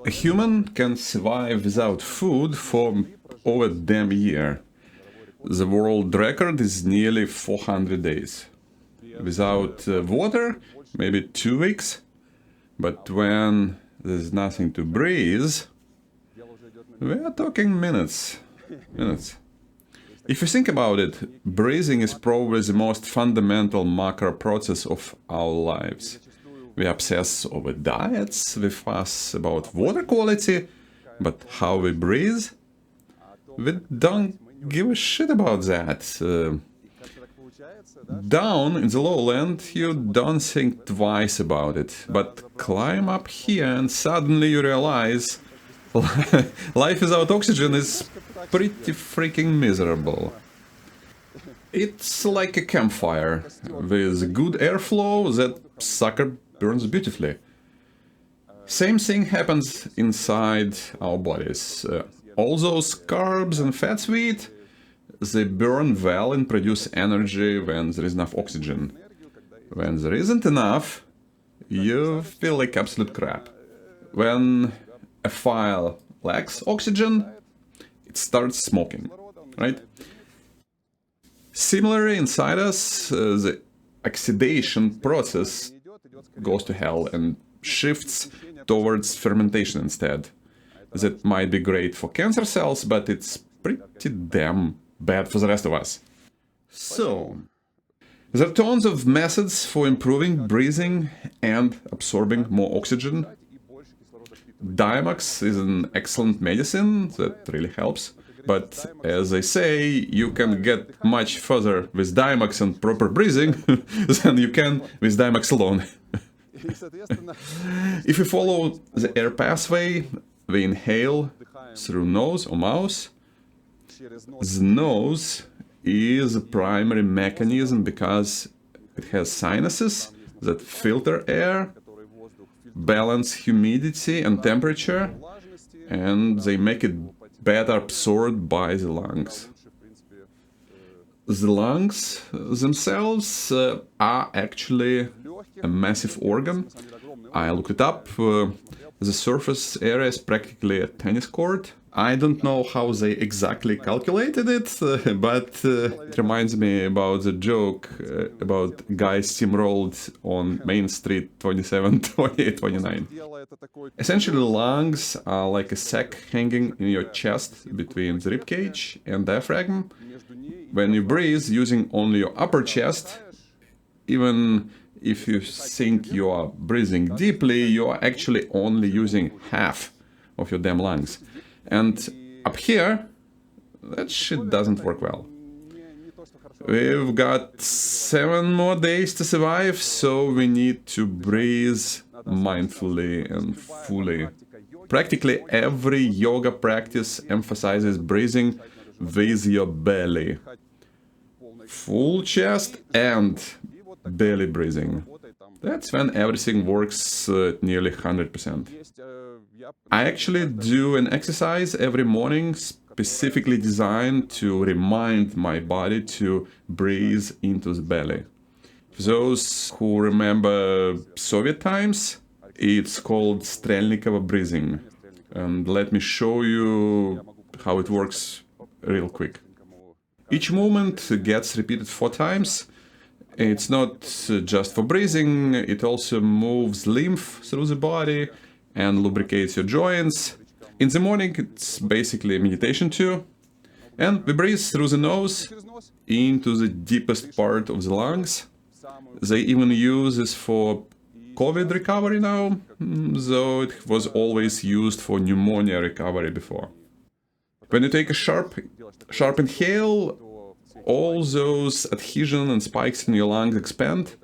A human can survive without food for over a damn year. The world record is nearly 400 days. Without water, maybe 2 weeks. But when there's nothing to breathe, we are talking minutes. Minutes. If you think about it, breathing is probably the most fundamental macro process of our lives. We obsess over diets, we fuss about water quality, but how we breathe? We don't give a shit about that. Down in the lowland, you don't think twice about it, but climb up here and suddenly you realize life without oxygen is pretty freaking miserable. It's like a campfire with good airflow that sucker burns beautifully. Same thing happens inside our bodies. All those carbs and fats we eat, they burn well and produce energy when there is enough oxygen. When there isn't enough, you feel like absolute crap. When a fire lacks oxygen, it starts smoking, right? Similarly, inside us, the oxidation process goes to hell and shifts towards fermentation instead. That might be great for cancer cells, but it's pretty damn bad for the rest of us. So, there are tons of methods for improving breathing and absorbing more oxygen. Diamox is an excellent medicine that really helps. But as I say, you can get much further with Diamox and proper breathing than you can with Diamox alone. If you follow the air pathway, we inhale through nose or mouth. The nose is a primary mechanism because it has sinuses that filter air, balance humidity and temperature, and they make it better absorbed by the lungs. The lungs themselves are actually a massive organ. I looked it up. The surface area is practically a tennis court. I don't know how they exactly calculated it, but it reminds me about the joke about guys steamrolled on Main Street 27, 28, 29. Essentially, lungs are like a sack hanging in your chest between the ribcage and diaphragm. When you breathe using only your upper chest, even if you think you are breathing deeply, you are actually only using half of your damn lungs. And up here, that shit doesn't work well. We've got 7 more days to survive, so we need to breathe mindfully and fully. Practically every yoga practice emphasizes breathing with your belly. Full chest and belly breathing. That's when everything works at nearly 100%. I actually do an exercise every morning specifically designed to remind my body to breathe into the belly. For those who remember Soviet times, it's called strelnikova breathing. And let me show you how it works real quick. Each movement gets repeated 4 times. It's not just for breathing, it also moves lymph through the body and lubricates your joints. In the morning, it's basically meditation too. And we breathe through the nose into the deepest part of the lungs. They even use this for COVID recovery now, though it was always used for pneumonia recovery before. When you take a sharp inhale, all those adhesion and spikes in your lungs expand.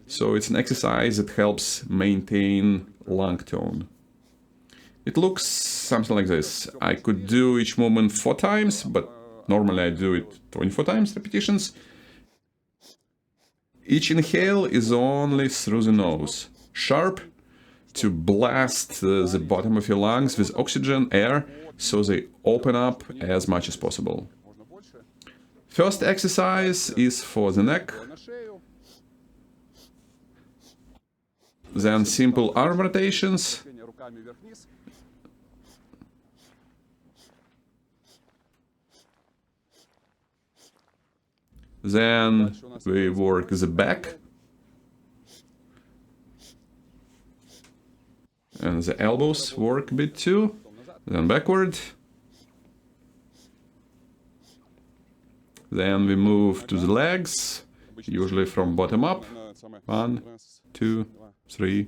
So it's an exercise that helps maintain lung tone. It looks something like this. I could do each movement 4 times, but normally I do it 24 times repetitions. Each inhale is only through the nose. Sharp to blast the bottom of your lungs with oxygen, air, so they open up as much as possible. First exercise is for the neck. Then simple arm rotations. Then we work the back. And the elbows work a bit too. Then backward. Then we move to the legs, usually from bottom up. 1, 2, 3,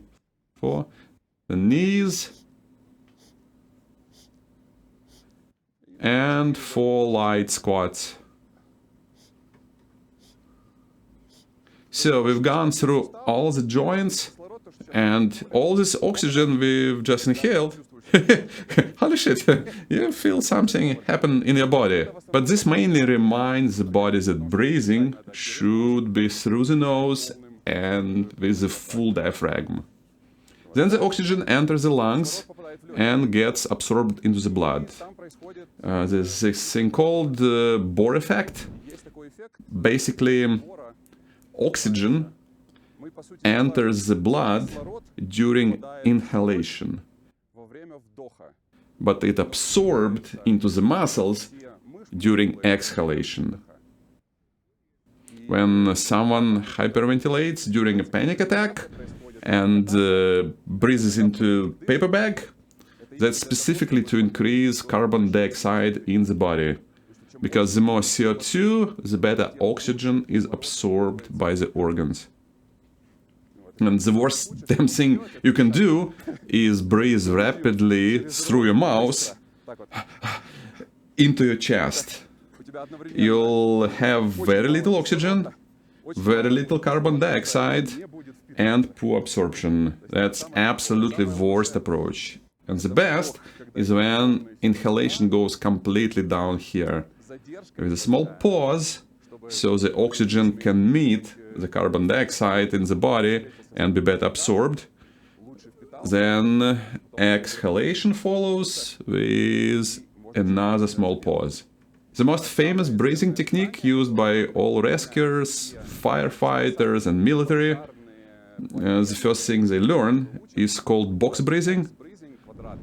4. The knees. And 4 light squats. So we've gone through all the joints and all this oxygen we've just inhaled. Holy shit, you feel something happen in your body. But this mainly reminds the body that breathing should be through the nose and with the full diaphragm. Then the oxygen enters the lungs and gets absorbed into the blood. There's this thing called the Bohr effect. Basically, oxygen enters the blood during inhalation, but it absorbed into the muscles during exhalation. When someone hyperventilates during a panic attack and breathes into paper bag, that's specifically to increase carbon dioxide in the body. Because the more CO2, the better oxygen is absorbed by the organs. And the worst damn thing you can do is breathe rapidly through your mouth into your chest. You'll have very little oxygen, very little carbon dioxide, and poor absorption. That's absolutely worst approach. And the best is when inhalation goes completely down here, with a small pause, so the oxygen can meet the carbon dioxide in the body and be better absorbed. Then exhalation follows with another small pause. The most famous breathing technique used by all rescuers, firefighters and military, the first thing they learn is called box breathing.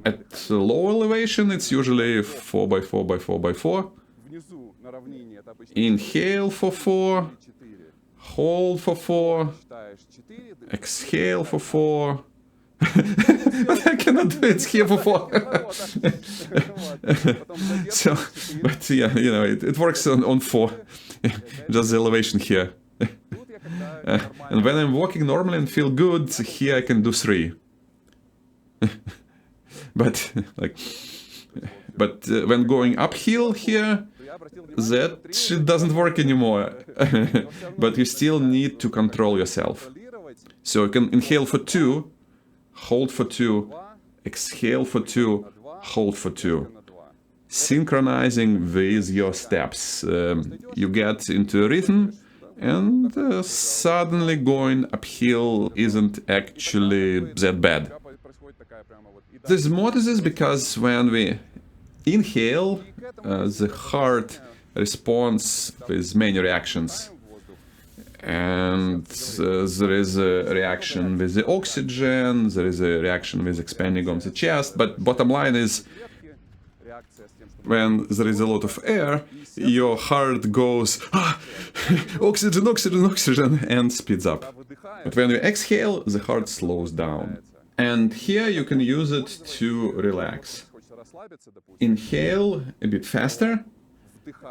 At low elevation it's usually 4 by 4 by 4 by 4. Inhale for 4, hold for 4, exhale for 4. But I cannot do it here for 4. So, but yeah, you know, it works on 4. Just the elevation here. And when I'm walking normally and feel good, here I can do 3. But when going uphill here, that shit doesn't work anymore. But you still need to control yourself. So you can inhale for 2, hold for 2, exhale for 2, hold for 2. Synchronizing with your steps. You get into a rhythm, and suddenly going uphill isn't actually that bad. There's more to this because when we inhale, the heart responds with many reactions. And there is a reaction with the oxygen, there is a reaction with expanding of the chest, but bottom line is, when there is a lot of air, your heart goes, oxygen, oxygen, oxygen, and speeds up. But when you exhale, the heart slows down. And here you can use it to relax. Inhale a bit faster,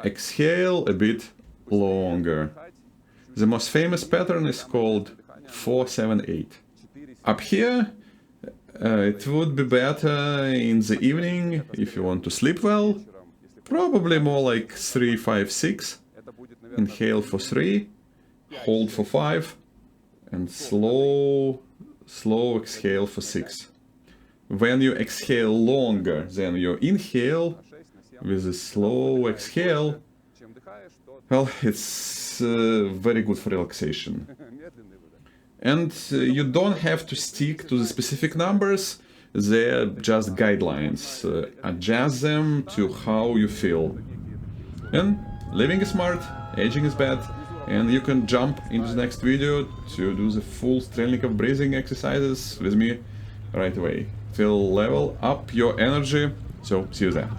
exhale a bit longer. The most famous pattern is called 4-7-8. Up here, it would be better in the evening if you want to sleep well. Probably more like 3-5-6. Inhale for 3, hold for 5, and slow exhale for 6. When you exhale longer than you inhale, with a slow exhale, well, it's very good for relaxation. And you don't have to stick to the specific numbers, they're just guidelines. Adjust them to how you feel. And living is smart, aging is bad, and you can jump into the next video to do the full strelnikova breathing exercises with me right away. It will level up your energy, so see you there.